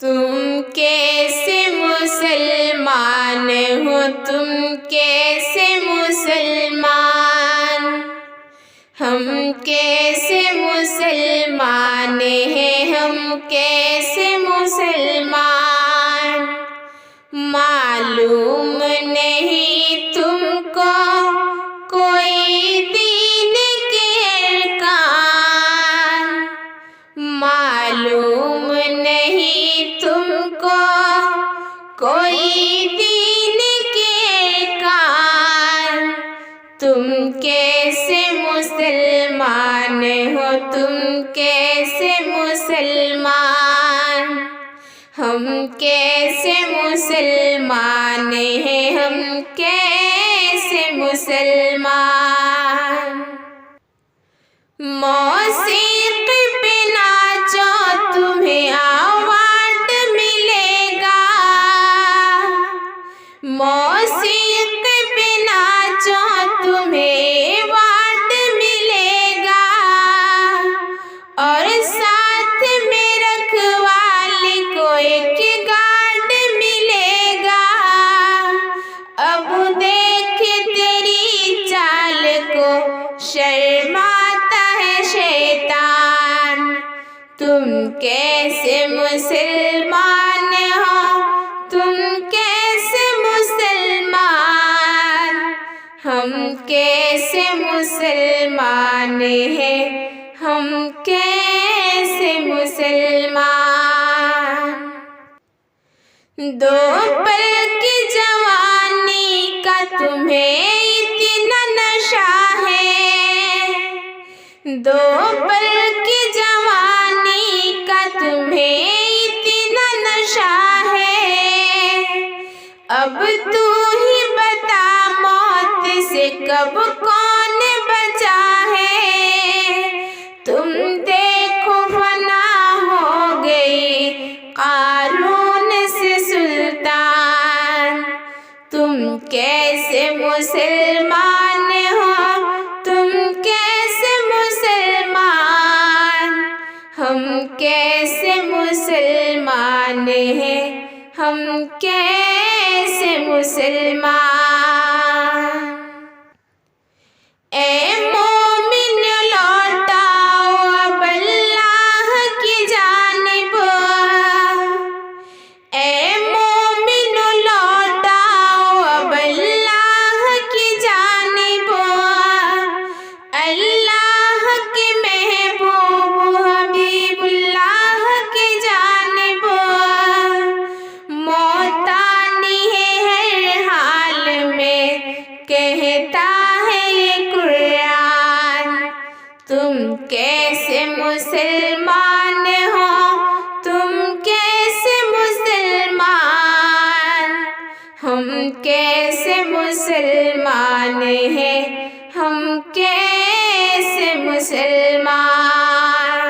तुम कैसे मुसलमान हो, तुम कैसे मुसलमान, हम कैसे मुसलमान हैं, हम कैसे मुसलमान। मालूम नहीं तुमको कोई दीन के अरकान, मालूम नहीं तुमको कोई दीन के अरकान। तुम कैसे मुसलमान हो, तुम कैसे मुसलमान, हम कैसे मुसलमान हैं, हम कैसे मुसलमान। मौसीक़ी पे नाचो तुम्हें अवार्ड मिलेगा, मौसीक़ी पे नाचो तुम्हें अवार्ड मिलेगा, और साथ में रखवाली को एक गार्ड मिलेगा। अब देख तेरी चाल को शर्माता है शैतान। तुम कैसे मुसलमान हो, तुम कैसे मुसलमान, हम कैसे मुसलमान हैं, हम कैसे मुसलमान। दो पल की जवानी का तुम्हें इतना नशा है, दो पल की जवानी का तुम्हें इतना नशा है। अब तू ही बता मौत से कब कौन बचा है। तुम देखो फना हो गई कारून से सुल्तान। तुम कैसे मुसलमान हो, तुम कैसे मुसलमान, हम कैसे मुसलमान हैं, हम कैसे मुसलमान। ए मोमिन लौटाओ अब अल्लाह की जानिब, ए मोमिन लौटाओ अब अल्लाह की जानिब। अल्लाह के महबूब हबीबुल्लाह की जानिब। मौत आनी है हर हाल में, कहता है ये कुरान। तुम कैसे मुसलमान हो, तुम कैसे मुसलमान, हम कैसे मुसलमान हैं, हम कैसे मुसलमान।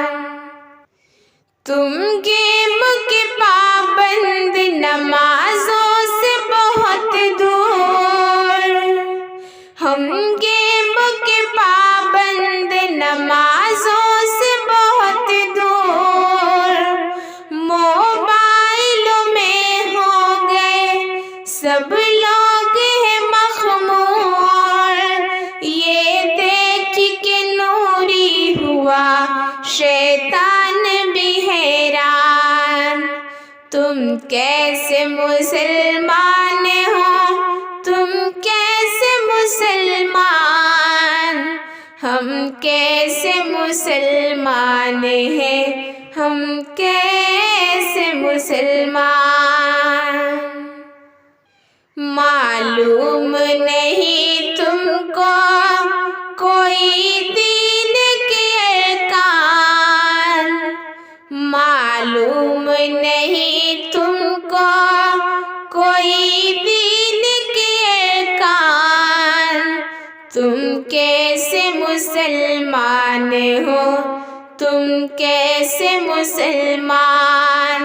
तुम गेम के पाबंद नमाजों से बहुत दूर, हम गेम के पाबंद नमाजों से बहुत दूर। मोबाइलों में हो गए सब लोग हैं मखमूर, ये देख के नूरी हुआ शैतान भी हैरान। तुम कैसे मुसलमान हो, तुम कैसे मुसलमान, हम कैसे मुसलमान हैं, हम कैसे मुसलमान। मालूम नहीं तुमको कोई दीन के अरकान, मालूम नहीं तुमको कोई दीन के अरकान। तुम कैसे मुसलमान हो, तुम कैसे मुसलमान,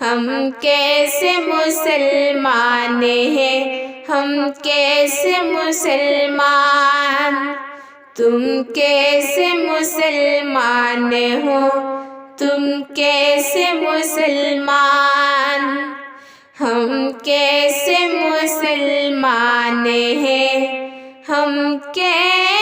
हम कैसे मुसलमान हैं, हम कैसे मुसलमान। तुम कैसे मुसलमान हो, तुम कैसे मुसलमान, हम कैसे मुसलमान हैं, हम कैसे